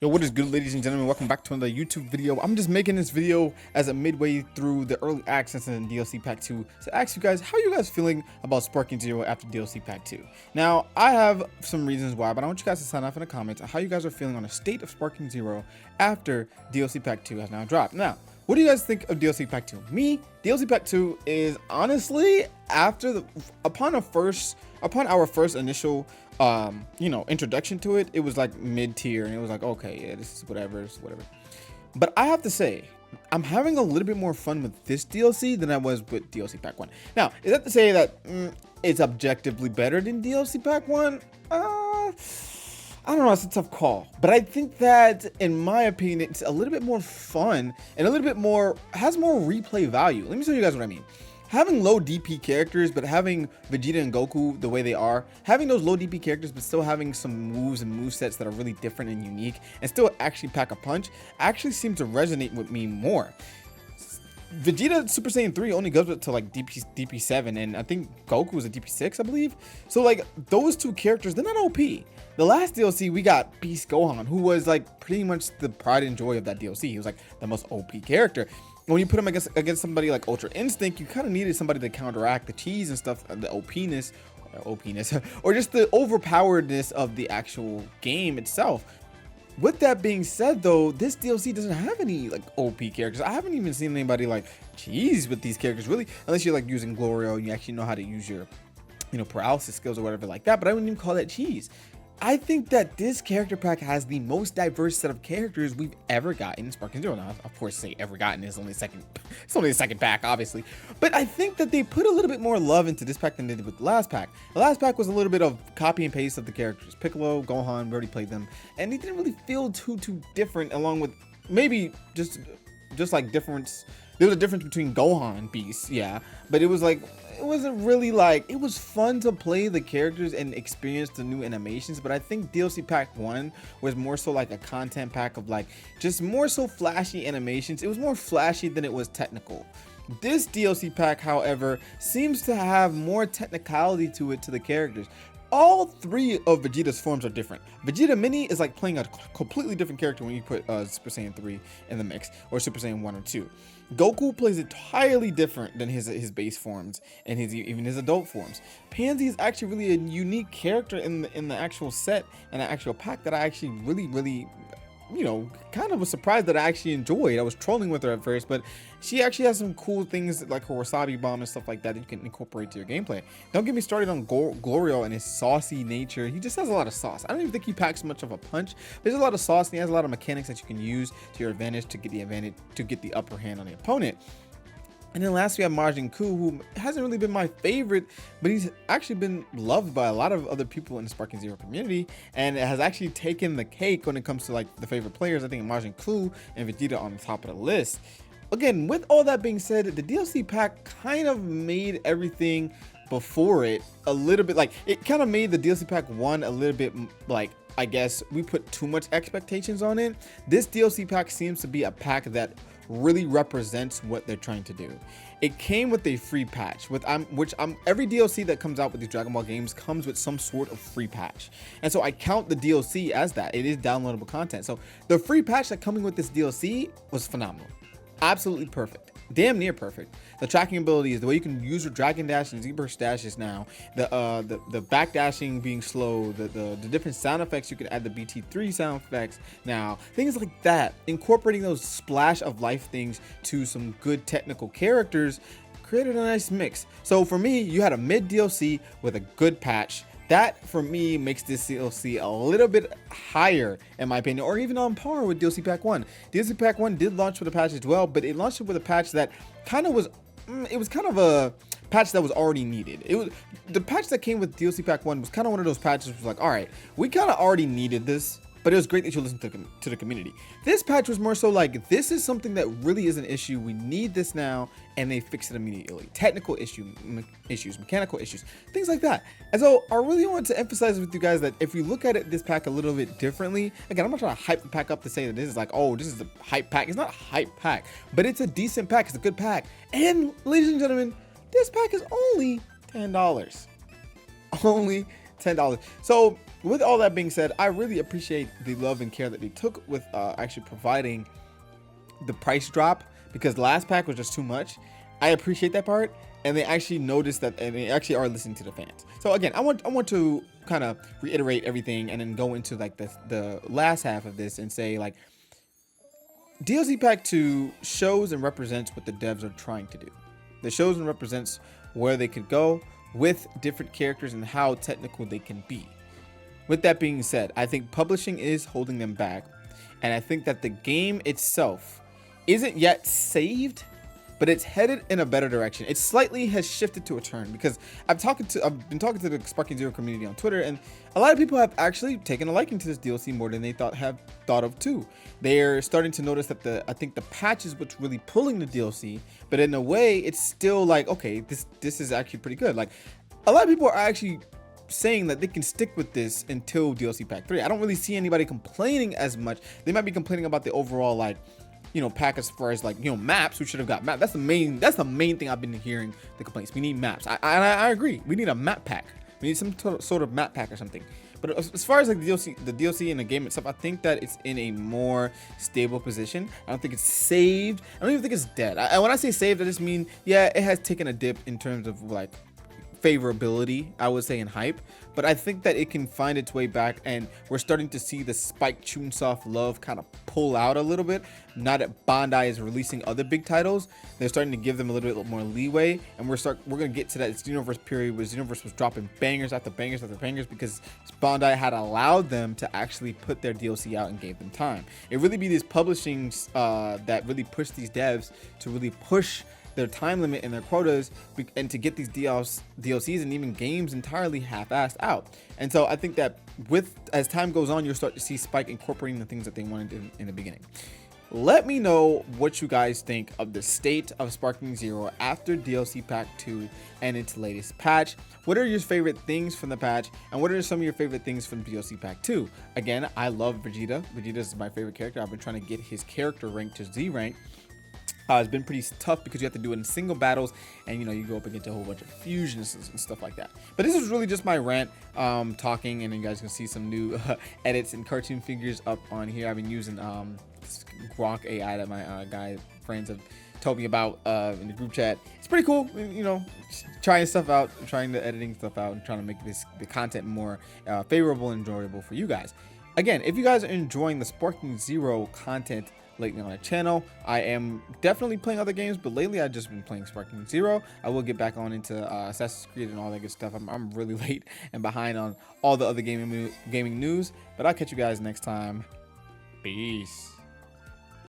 Yo, what is good, ladies and gentlemen? Welcome back to another YouTube video. I'm just making this video as a midway through the early access and DLC Pack 2 to ask you guys, how are you guys feeling about Sparking Zero after DLC Pack 2? Now, I have some reasons why, but I want you guys to sign off in the comments on how you guys are feeling on the state of Sparking Zero after DLC Pack 2 has now dropped. Now, what do you guys think of DLC Pack 2? Me, DLC Pack 2 is honestly, upon our first initial introduction to it, it was like mid-tier, and it was like, okay, yeah, this is whatever, but I have to say, I'm having a little bit more fun with this DLC than I was with DLC Pack 1. Now, is that to say that it's objectively better than DLC Pack 1? I don't know, it's a tough call, but I think that, in my opinion, it's a little bit more fun and a little bit more, has more replay value. Let me show you guys what I mean. Having low DP characters, but having Vegeta and Goku the way they are, having those low DP characters, but still having some moves and movesets that are really different and unique, and still actually pack a punch, actually seems to resonate with me more. Vegeta Super Saiyan 3 only goes up to like DP 7, and I think Goku was a DP 6, I believe. So like those two characters, they're not OP. The last DLC we got Beast Gohan, who was like pretty much the pride and joy of that DLC. He was like the most OP character. When you put him against somebody like Ultra Instinct, you kind of needed somebody to counteract the cheese and stuff, the OPness, or just the overpoweredness of the actual game itself. With that being said, though, this DLC doesn't have any like OP characters. I haven't even seen anybody like cheese with these characters, really, unless you're like using Glorio and you actually know how to use your, paralysis skills or whatever like that. But I wouldn't even call that cheese. I think that this character pack has the most diverse set of characters we've ever gotten in Sparking Zero. Now, of course, say ever gotten is only second. It's only the second pack, obviously. But I think that they put a little bit more love into this pack than they did with the last pack. The last pack was a little bit of copy and paste of the characters. Piccolo, Gohan, we already played them, and they didn't really feel too different. Along with maybe just like difference. There was a difference between Gohan and Beast, yeah, but it was like, it wasn't really like, it was fun to play the characters and experience the new animations. But I think DLC Pack 1 was more so like a content pack of like just more so flashy animations. It was more flashy than it was technical. This DLC pack, however, seems to have more technicality to it, to the characters. All three of Vegeta's forms are different. Vegeta Mini is like playing a completely different character when you put Super Saiyan 3 in the mix, or Super Saiyan 1 or 2. Goku plays entirely different than his base forms and even his adult forms. Pansy is actually really a unique character in the actual set and the actual pack that I actually really kind of was surprised that I actually enjoyed. I was trolling with her at first, but she actually has some cool things like her wasabi bomb and stuff like that you can incorporate to your gameplay. Don't get me started on Glorio and his saucy nature. He just has a lot of sauce. I don't even think he packs much of a punch, but there's a lot of sauce and he has a lot of mechanics that you can use to your advantage to get the upper hand on the opponent. And then last we have Majin Buu, who hasn't really been my favorite, but he's actually been loved by a lot of other people in the Sparking Zero community, and it has actually taken the cake when it comes to like the favorite players. I think Majin Buu and Vegeta on the top of the list. Again, with all that being said, the DLC pack kind of made everything before it a little bit like, it kind of made the DLC pack 1 a little bit like, I guess we put too much expectations on it. This DLC pack seems to be a pack that really represents what they're trying to do. It came with a free patch, every DLC that comes out with these Dragon Ball games comes with some sort of free patch, and so I count the DLC as that. It is downloadable content. So the free patch that coming with this DLC was phenomenal, absolutely perfect, damn near perfect. The tracking abilities, the way you can use your Dragon Dash and Z-Burst dashes now, the back dashing being slow, the different sound effects you can add, the BT3 sound effects now, things like that, incorporating those splash of life things to some good technical characters created a nice mix. So for me, you had a mid DLC with a good patch. That, for me, makes this DLC a little bit higher, in my opinion, or even on par with DLC Pack 1. DLC Pack 1 did launch with a patch as well, but it launched it with a patch that kind of was, it was kind of a patch that was already needed. It was, the patch that came with DLC Pack 1 was kind of one of those patches that was like, all right, we kind of already needed this, but it was great that you listened to the community. This patch was more so like, this is something that really is an issue. We need this now, and they fixed it immediately. Technical issues, mechanical issues, things like that. And so I really want to emphasize with you guys that if you look at this pack a little bit differently, again, I'm not trying to hype the pack up to say that this is like, oh, this is a hype pack. It's not a hype pack, but it's a decent pack. It's a good pack. And ladies and gentlemen, this pack is only $10. Only $10. So with all that being said, I really appreciate the love and care that they took with actually providing the price drop, because last pack was just too much. I appreciate that part, and they actually noticed that, and they actually are listening to the fans. So again, I want to kind of reiterate everything and then go into like the last half of this and say, like, DLC Pack 2 shows and represents what the devs are trying to do. It shows and represents where they could go with different characters and how technical they can be. With that being said, I think publishing is holding them back, and I think that the game itself isn't yet saved, but it's headed in a better direction. It slightly has shifted to a turn, because I've been talking to the Sparking Zero community on Twitter, and a lot of people have actually taken a liking to this DLC more than they have thought of too. They're starting to notice that I think the patch is what's really pulling the DLC, but in a way, it's still like, okay, this is actually pretty good. Like, a lot of people are actually saying that they can stick with this until DLC Pack 3. I don't really see anybody complaining as much. They might be complaining about the overall, like, you know, pack as far as, like, you know, maps. We should have got maps. That's the main thing I've been hearing the complaints. We need maps. I agree. We need a map pack. We need some sort of map pack or something. But as far as like the DLC and the game itself, I think that it's in a more stable position. I don't think it's saved. I don't even think it's dead. When I say saved, I just mean, yeah, it has taken a dip in terms of like favorability, I would say, in hype, but I think that it can find its way back, and we're starting to see the Spike Chunsoft love kind of pull out a little bit. Now that Bandai is releasing other big titles, they're starting to give them a little bit more leeway, and we're gonna get to that Xenoverse period where Xenoverse was dropping bangers after bangers after bangers because Bandai had allowed them to actually put their DLC out and gave them time. It really be these publishings that really push these devs to really push their time limit and their quotas, and to get these DLCs and even games entirely half-assed out. And so I think that as time goes on, you'll start to see Spike incorporating the things that they wanted in the beginning. Let me know what you guys think of the state of Sparking Zero after DLC Pack 2 and its latest patch. What are your favorite things from the patch, and what are some of your favorite things from DLC Pack 2? Again, I love Vegeta. Vegeta is my favorite character. I've been trying to get his character rank to Z rank. It's been pretty tough because you have to do it in single battles, and you go up against a whole bunch of fusions and stuff like that. But this is really just my rant talking, and you guys can see some new edits and cartoon figures up on here. I've been using Grok AI that my friends have told me about in the group chat. It's pretty cool, trying stuff out, trying the editing stuff out, and trying to make the content more favorable and enjoyable for you guys. Again, if you guys are enjoying the Sparking Zero content lately on our channel, I am definitely playing other games, but lately I've just been playing Sparking Zero. I will get back on into Assassin's Creed and all that good stuff. I'm really late and behind on all the other gaming news, but I'll catch you guys next time. Peace.